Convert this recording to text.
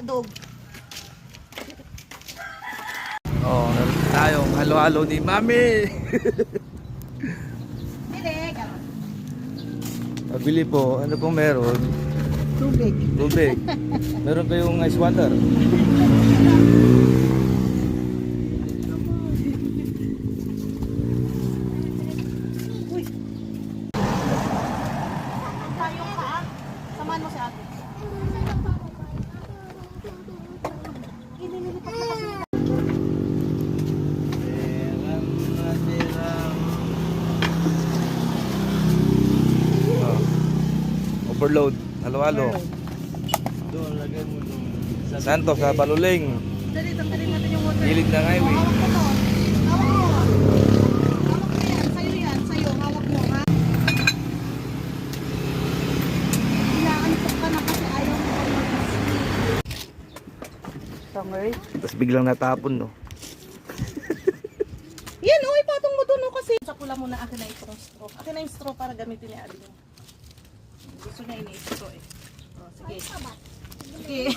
dog. Oh, meron tayong halo-halo ni Mami. Direk. Pabili po, ano pong meron? Tubig. Tubig. Meron kayong ice water? Uy. Tayong ka. Samahan mo si ate. Inililipat na kasi. Oh. Overload. Halo-halo. Doon, lagay mo doon. Santo sa Baluling. Dali, tanggalin natin yung water. Gilid ng highway. Hawak mo to. Hawak mo. Hawak mo yan. Sa'yo yan. Sa'yo. Hawak mo, ha? Inaantok ka na kasi ayaw mo pag mag-sleep. Sangay. Tapos biglang natapon, no? Yan, oh, ipatong mo doon, oh, kasi. Sa pula muna, akin na itong straw. Akin na yung straw para gamitin ni Aling. Gusto niya ini-straw, eh. Oh, sige. Sige.